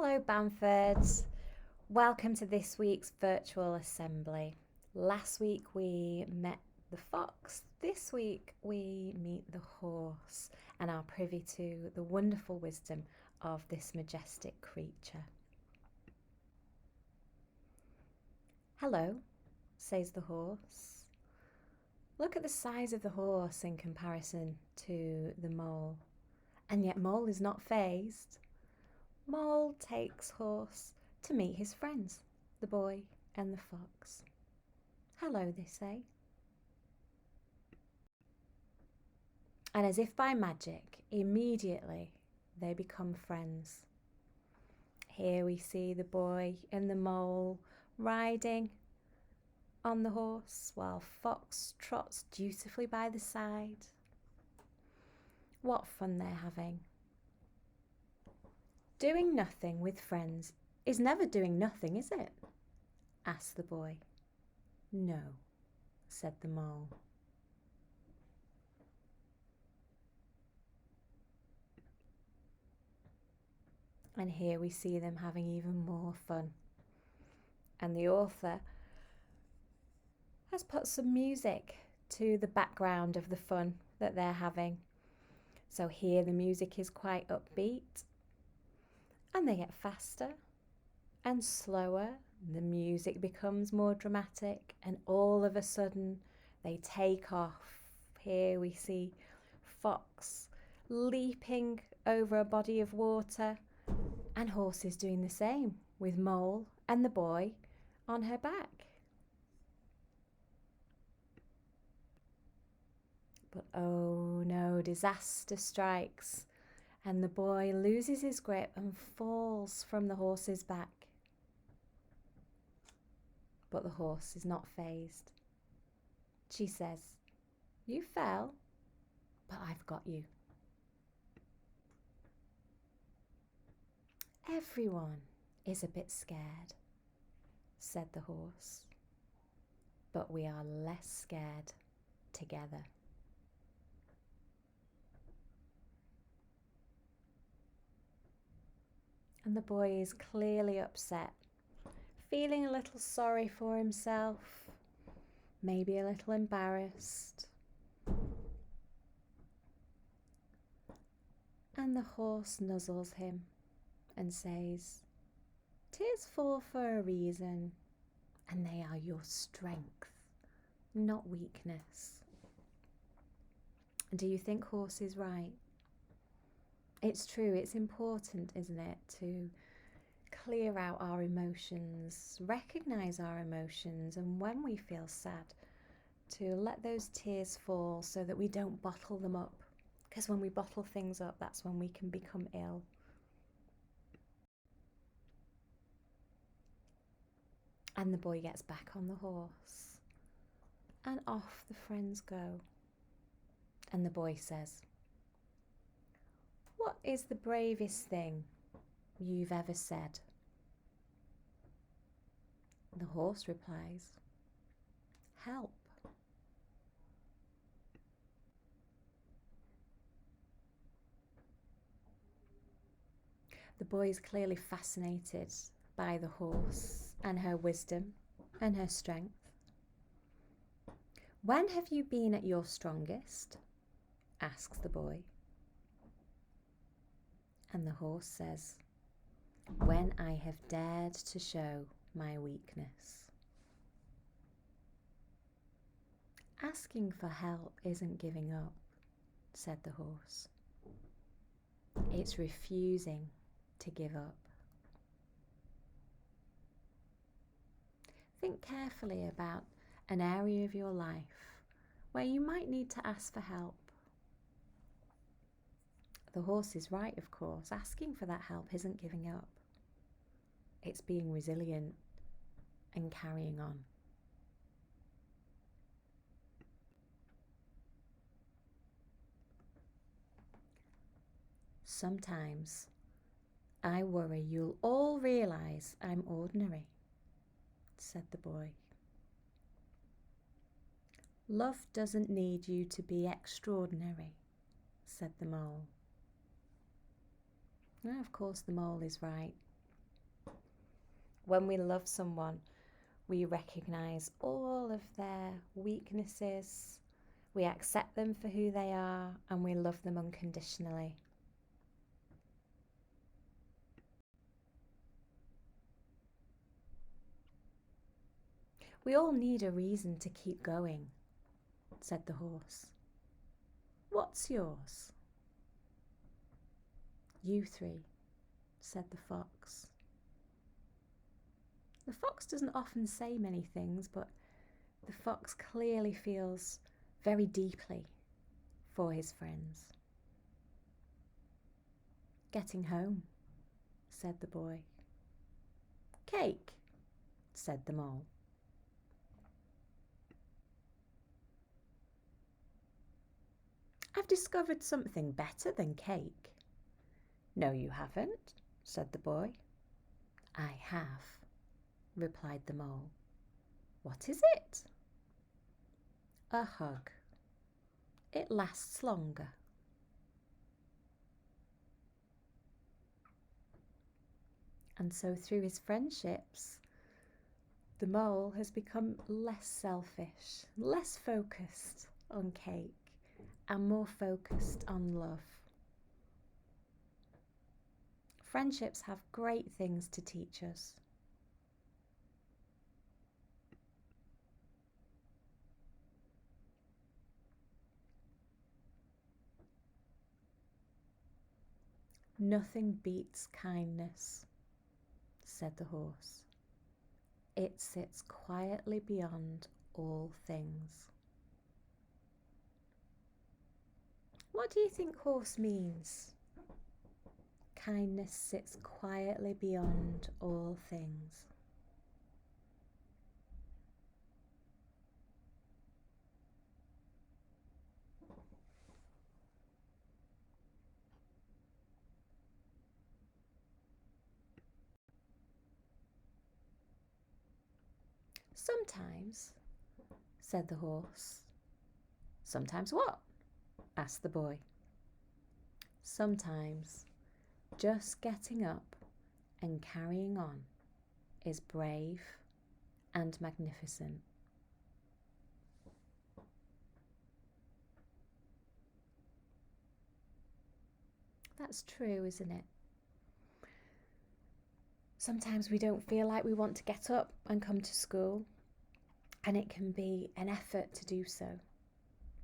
Hello, Bamford. Welcome to this week's virtual assembly. Last week we met the fox. This week we meet the horse and are privy to the wonderful wisdom of this majestic creature. Hello, says the horse. Look at the size of the horse in comparison to the mole. And yet Mole is not fazed. Mole takes horse to meet his friends, the boy and the fox. Hello, they say. And as if by magic, immediately they become friends. Here we see the boy and the mole riding on the horse while Fox trots dutifully by the side. What fun they're having. Doing nothing with friends is never doing nothing, is it? Asked the boy. No, said the mole. And here we see them having even more fun. And the author has put some music to the background of the fun that they're having. So here the music is quite upbeat, and they get faster and slower. The music becomes more dramatic, and all of a sudden they take off. Here we see Fox leaping over a body of water, and Horse is doing the same with Mole and the boy on her back. But oh no, disaster strikes, and the boy loses his grip and falls from the horse's back. But the horse is not fazed. She says, "You fell, but I've got you." "Everyone is a bit scared," said the horse, "but we are less scared together." And the boy is clearly upset, feeling a little sorry for himself, maybe a little embarrassed. And the horse nuzzles him and says, "Tears fall for a reason, and they are your strength, not weakness." Do you think Horse is right? It's true, it's important, isn't it, to clear out our emotions, recognise our emotions, and when we feel sad, to let those tears fall so that we don't bottle them up. Because when we bottle things up, that's when we can become ill. And the boy gets back on the horse, and off the friends go. And the boy says, "What is the bravest thing you've ever said?" The horse replies, "Help." The boy is clearly fascinated by the horse and her wisdom and her strength. "When have you been at your strongest?" asks the boy. And the horse says, "When I have dared to show my weakness." "Asking for help isn't giving up," said the horse. "It's refusing to give up." Think carefully about an area of your life where you might need to ask for help. The horse is right, of course. Asking for that help isn't giving up. It's being resilient and carrying on. "Sometimes I worry you'll all realise I'm ordinary," said the boy. "Love doesn't need you to be extraordinary," said the mole. Now, of course, the mole is right. When we love someone, we recognize all of their weaknesses, we accept them for who they are, and we love them unconditionally. We all need a reason to keep going, said the horse. What's yours? You three, said the fox. The fox doesn't often say many things, but the fox clearly feels very deeply for his friends. Getting home, said the boy. Cake, said the mole. I've discovered something better than cake. No, you haven't, said the boy. I have, replied the mole. What is it? A hug. It lasts longer. And so through his friendships, the mole has become less selfish, less focused on cake, and more focused on love. Friendships have great things to teach us. Nothing beats kindness, said the horse. It sits quietly beyond all things. What do you think horse means? Kindness sits quietly beyond all things. Sometimes, said the horse. Sometimes what? Asked the boy. Sometimes just getting up and carrying on is brave and magnificent. That's true, isn't it? Sometimes we don't feel like we want to get up and come to school, and it can be an effort to do so.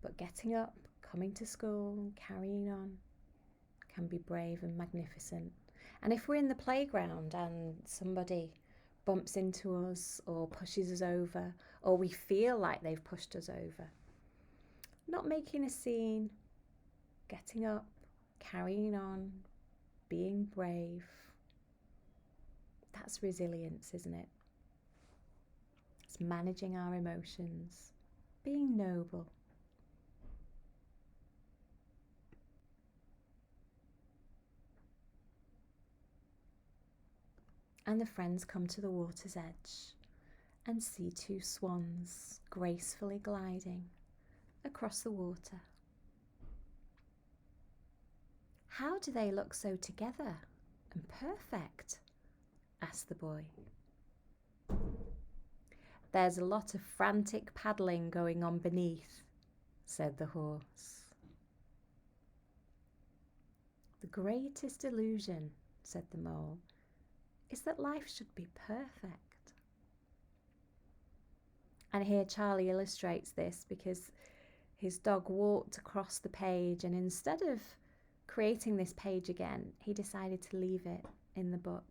But getting up, coming to school, carrying on can be brave and magnificent. And if we're in the playground and somebody bumps into us or pushes us over, or we feel like they've pushed us over, not making a scene, getting up, carrying on, being brave, that's resilience, isn't it? It's managing our emotions, being noble. And the friends come to the water's edge and see two swans gracefully gliding across the water. How do they look so together and perfect? Asked the boy. There's a lot of frantic paddling going on beneath, said the horse. The greatest illusion, said the mole, is that life should be perfect. And here Charlie illustrates this because his dog walked across the page, and instead of creating this page again, he decided to leave it in the book.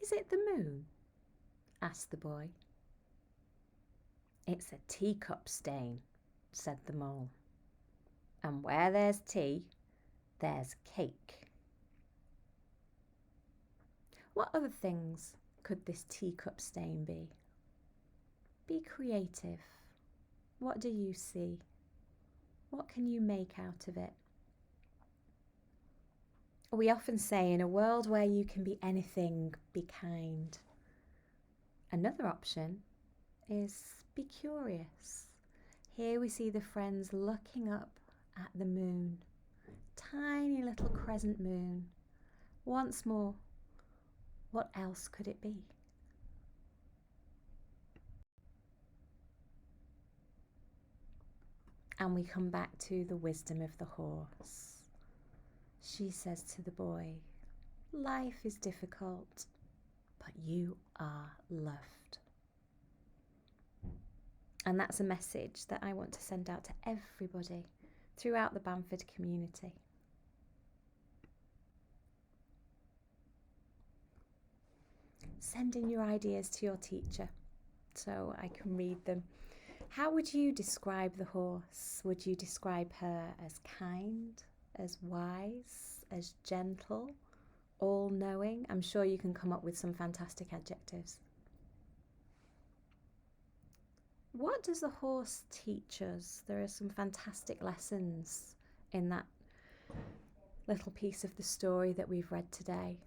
Is it the moon? Asked the boy. It's a teacup stain, said the mole. And where there's tea, there's cake. What other things could this teacup stain be? Be creative. What do you see? What can you make out of it? We often say, in a world where you can be anything, be kind. Another option is be curious. Here we see the friends looking up at the moon. Tiny little crescent moon. Once more, what else could it be? And we come back to the wisdom of the horse. She says to the boy, life is difficult, but you are loved. And that's a message that I want to send out to everybody throughout the Bamford community. Send in your ideas to your teacher so I can read them. How would you describe the horse? Would you describe her as kind, as wise, as gentle, all-knowing? I'm sure you can come up with some fantastic adjectives. What does the horse teach us? There are some fantastic lessons in that little piece of the story that we've read today.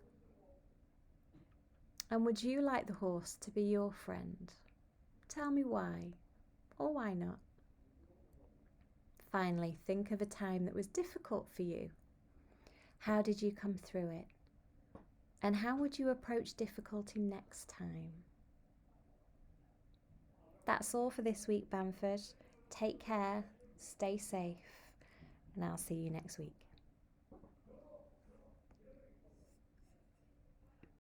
And would you like the horse to be your friend? Tell me why, or why not? Finally, think of a time that was difficult for you. How did you come through it? And how would you approach difficulty next time? That's all for this week, Bamford. Take care, stay safe, and I'll see you next week.